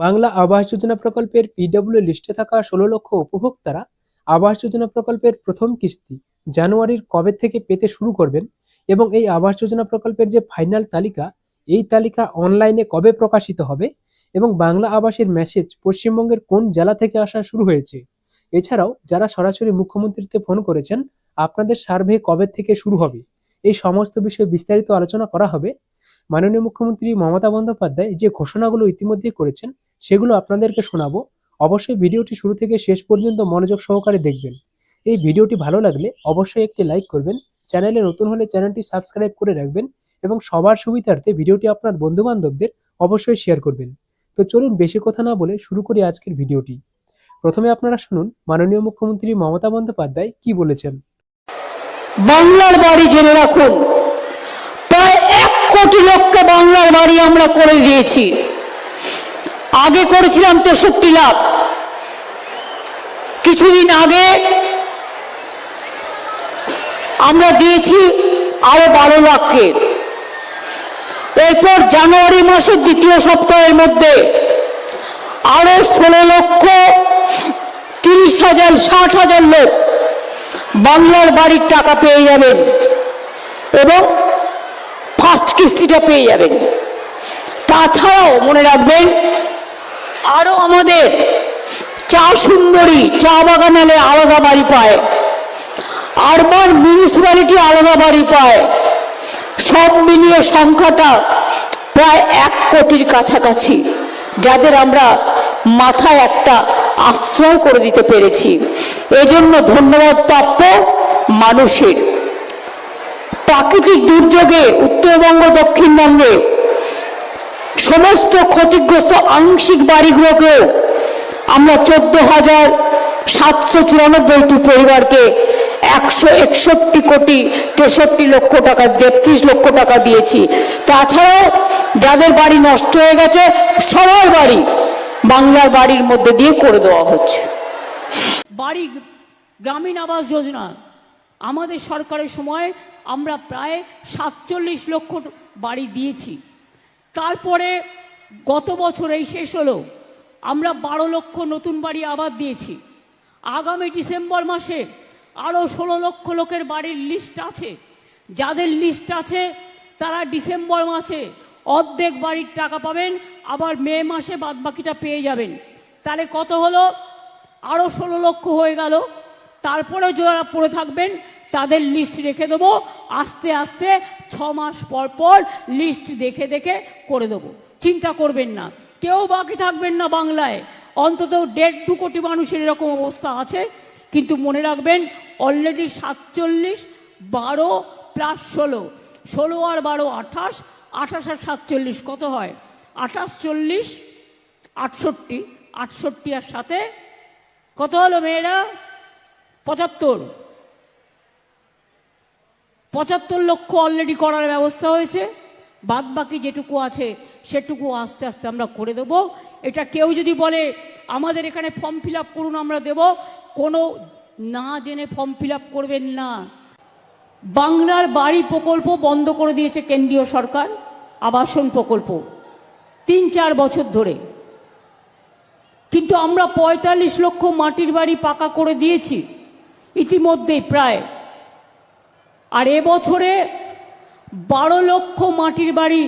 বাংলা আবাস যোজনা প্রকল্পের পিডব্লিউ লিস্টে থাকা ১৬ লক্ষ উপভোক্তারা আবাস যোজনা প্রকল্পের প্রথম কিস্তি জানুয়ারির কবে থেকে পেতে শুরু করবেন এবং এই আবাস যোজনা প্রকল্পের যে ফাইনাল তালিকা, এই তালিকা অনলাইনে কবে প্রকাশিত হবে এবং বাংলা আবাসের মেসেজ পশ্চিমবঙ্গের কোন জেলা থেকে আসা শুরু হয়েছে। এছাড়াও যারা সরাসরি মুখ্যমন্ত্রীতে ফোন করেছেন, আপনাদের সার্ভে কবে থেকে শুরু হবে, এই সমস্ত বিষয়ে বিস্তারিত আলোচনা করা হবে। মাননীয় মুখ্যমন্ত্রী মমতা বন্দ্যোপাধ্যায় যে ঘোষণাগুলো ইতিমধ্যেই করেছেন, সেগুলো আপনাদেরকে শোনাবো। অবশ্যই ভিডিওটি শুরু থেকে শেষ পর্যন্ত মনোযোগ সহকারে দেখবেন। এই ভিডিওটি ভালো লাগলে অবশ্যই একটি লাইক করবেন, চ্যানেলে নতুন হলে চ্যানেলটি সাবস্ক্রাইব করে রাখবেন এবং সবার সুবিধার্থে ভিডিওটি আপনার বন্ধু বান্ধবদের অবশ্যই শেয়ার করবেন। তো চলুন বেশি কথা না বলে শুরু করি আজকের ভিডিওটি। প্রথমে আপনারা শুনুন মাননীয় মুখ্যমন্ত্রী মমতা বন্দ্যোপাধ্যায় কি বলেছেন। বাংলার বাড়ি জেনে রাখুন, প্রায় 1 কোটি লোককে বাংলার বাড়ি আমরা করে দিয়েছি। আগে করেছিলাম 63 লাখ, কিছুদিন আগে আমরা দিয়েছি আরো 12 লাখকে। এরপর জানুয়ারি মাসের দ্বিতীয় সপ্তাহের মধ্যে আরো 16 লক্ষ 30,000 60,000 লোক বাংলার বাড়ির টাকা পেয়ে যাবেন এবং ফার্স্ট কিস্তিটা পেয়ে যাবেন। তাছাড়াও মনে রাখবেন, আরো আমাদের চা সুন্দরী চা বাগানালে আলাদা বাড়ি পায়, আরবান মিউনিসিপ্যালিটি আলাদা বাড়ি পায়। সব মিলিয়ে সংখ্যাটা প্রায় 1 কোটির কাছাকাছি, যাদের আমরা মাথায় একটা আশ্রয় করে দিতে পেরেছি। এজন্য ধন্যবাদ প্রাপ্য মানুষের। প্রাকৃতিক দুর্যোগে উত্তরবঙ্গ দক্ষিণবঙ্গে সমস্ত ক্ষতিগ্রস্ত আংশিক বাড়িগুলোকেও আমরা 14,794টি পরিবারকে 161 কোটি 63 লক্ষ টাকা 33 লক্ষ টাকা দিয়েছি। তাছাড়াও যাদের বাড়ি নষ্ট হয়ে গেছে, সবার বাড়ি বাংলার বাড়ির মধ্যে দিয়ে করে দেওয়া হচ্ছে। বাড়ি গ্রামীণ আবাস যোজনা আমাদের সরকারের সময় আমরা প্রায় 47 লক্ষ বাড়ি দিয়েছি। তারপরে গত বছর এই শেষ হলো, আমরা 12 লক্ষ নতুন বাড়ি আবার দিয়েছি। আগামী ডিসেম্বর মাসে আরও 16 লক্ষ লোকের বাড়ির লিস্ট আছে। যাদের লিস্ট আছে তারা ডিসেম্বর মাসে অর্ধেক বাড়ির টাকা পাবেন, আবার মে মাসে বাদবাকিটা পেয়ে যাবেন। তাহলে কত হলো? আরও 16 লক্ষ হয়ে গেল। তারপরে যারা পড়ে থাকবেন তাদের লিস্ট রেখে দেবো। আস্তে আস্তে 6 মাস পর পর লিস্ট দেখে দেখে করে দেবো, চিন্তা করবেন না। কেউ বাকি থাকবেন না বাংলায়। অন্তত 1.5-2 কোটি মানুষের এরকম অবস্থা আছে। কিন্তু মনে রাখবেন, অলরেডি 47, 12 প্লাস 16, 16 আর 12 28, 28 আর 47 কত হয়? 28, 40, 68, 68 আর সাথে কত হলো মেয়েরা? 75 লক্ষ অলরেডি করার ব্যবস্থা হয়েছে। বাদ বাকি যেটুকু আছে সেটুকু আস্তে আস্তে আমরা করে দেব। এটা কেউ যদি বলে আমাদের এখানে ফর্ম ফিল আপ করুন আমরা দেব, কোনো না জেনে ফর্ম ফিল আপ করবেন না। বাংলার বাড়ি প্রকল্প বন্ধ করে দিয়েছে কেন্দ্রীয় সরকার, আবাসন প্রকল্প 3-4 বছর ধরে। কিন্তু আমরা 45 লক্ষ মাটির বাড়ি পাকা করে দিয়েছি ইতিমধ্যেই প্রায়। আর এবছরে 12 লক্ষ মাটির বাড়ি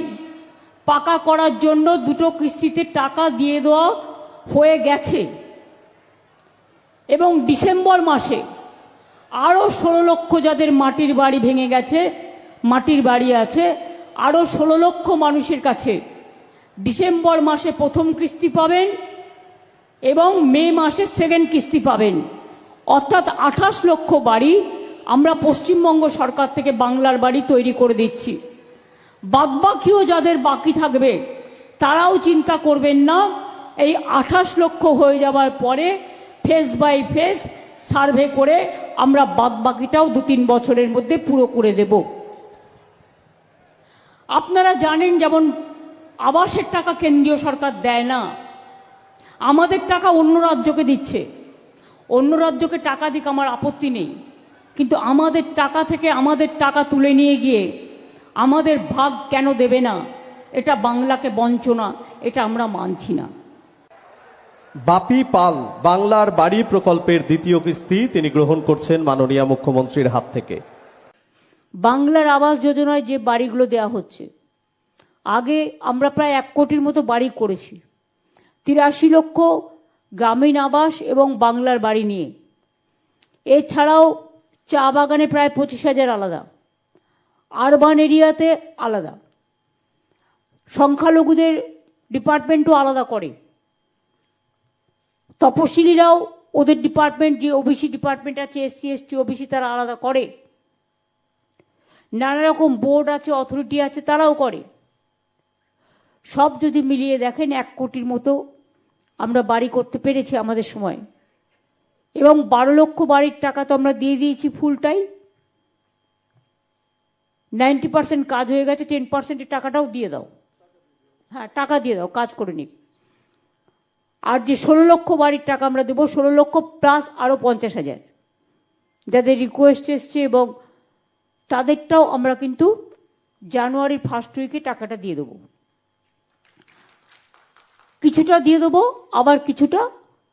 পাকা করার জন্য 2টো কিস্তিতে টাকা দিয়ে দেওয়া হয়ে গেছে। এবং ডিসেম্বর মাসে আরও 16 লক্ষ যাদের মাটির বাড়ি ভেঙে গেছে, মাটির বাড়ি আছে, আরও 16 লক্ষ মানুষের কাছে ডিসেম্বর মাসে প্রথম কিস্তি পাবেন এবং মে মাসে সেকেন্ড কিস্তি পাবেন। অর্থাৎ 28 লক্ষ বাড়ি আমরা পশ্চিমবঙ্গ সরকার থেকে বাংলার বাড়ি তৈরি করে দিচ্ছি। বাদবাকিও যাদের বাকি থাকবে তারাও চিন্তা করবেন না। এই 28 লক্ষ হয়ে যাওয়ার পরে ফেজ বাই ফেজ সার্ভে করে আমরা বাদবাকিটাও 2-3 বছরের মধ্যে পুরো করে দেব। আপনারা জানেন, যেমন আবাসের টাকা কেন্দ্রীয় সরকার দেয় না, আমাদের টাকা অন্য রাজ্যকে দিচ্ছে। অন্য রাজ্যকে টাকা দিক, আমার আপত্তি নেই, কিন্তু আমাদের টাকা থেকে আমাদের টাকা তুলে নিয়ে গিয়ে আমাদের ভাগ কেন দেবে না? এটা বাংলাকে বঞ্চনা, এটা আমরা মানছি না। বাপি পাল বাংলার বাড়ি প্রকল্পের দ্বিতীয় কিস্তি তিনি গ্রহণ করছেন মাননীয় মুখ্যমন্ত্রীর হাত থেকে। বাংলার আবাস যোজনায় যে বাড়িগুলো দেওয়া হচ্ছে, আগে আমরা প্রায় 1 কোটির মতো বাড়ি করেছি, 83 লক্ষ গ্রামীণ আবাস এবং বাংলার বাড়ি নিয়ে। এছাড়াও চা বাগানে প্রায় 25,000 আলাদা, আরবান এরিয়াতে আলাদা, সংখ্যালঘুদের ডিপার্টমেন্টও আলাদা করে, তপশিলিরাও ওদের ডিপার্টমেন্ট, যে ওবিসি ডিপার্টমেন্ট আছে, SC ST OBC তারা আলাদা করে, নানা রকম বোর্ড আছে, অথরিটি আছে, তারাও করে। সব যদি মিলিয়ে দেখেন 1 কোটির মতো আমরা বাড়ি করতে পেরেছি আমাদের সময়। এবং 12 লক্ষ বাড়ির টাকা তো আমরা দিয়ে দিয়েছি ফুলটাই, 90% কাজ হয়ে গেছে, 10% টাকাটাও দিয়ে দাও। হ্যাঁ, টাকা দিয়ে দাও, কাজ করে নিক। আর যে 16 লক্ষ বাড়ির টাকা আমরা দেবো, 16 লক্ষ প্লাস আরও 50,000 যাদের রিকোয়েস্ট এসছে, এবং তাদেরটাও আমরা কিন্তু জানুয়ারির ফার্স্ট উইকে টাকাটা দিয়ে দেবো। কিছুটা দিয়ে দেবো, আবার কিছুটা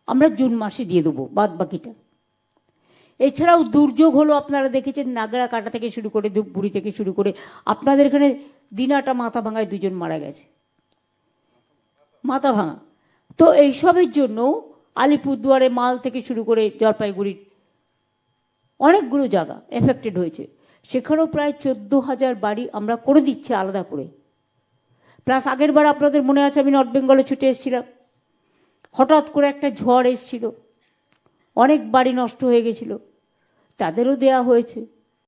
আমরা জুন মাসে দিয়ে দেবো, বাদ বাকিটা। এছাড়াও দুর্যোগ হলো, আপনারা দেখেছেন নাগরা কাটা থেকে শুরু করে ধূপগুড়ি থেকে শুরু করে, আপনাদের এখানে দিনাটা মাথা ভাঙায় 2 জন মারা গেছে, মাথা ভাঙা। তো এইসবের জন্য আলিপুরদুয়ারে মাল থেকে শুরু করে জলপাইগুড়ির অনেকগুলো জায়গা এফেক্টেড হয়েছে, সেখানেও প্রায় 14,000 বাড়ি আমরা করে দিচ্ছি আলাদা করে। প্লাস আগের বার আপনাদের মনে আছে আমি নর্থ বেঙ্গলে ছুটে এসেছিলাম, হঠাৎ করে একটা ঝড় এসেছিল, অনেক বাড়ি নষ্ট হয়ে গেছিল, তাদেরও দেয়া হয়েছে।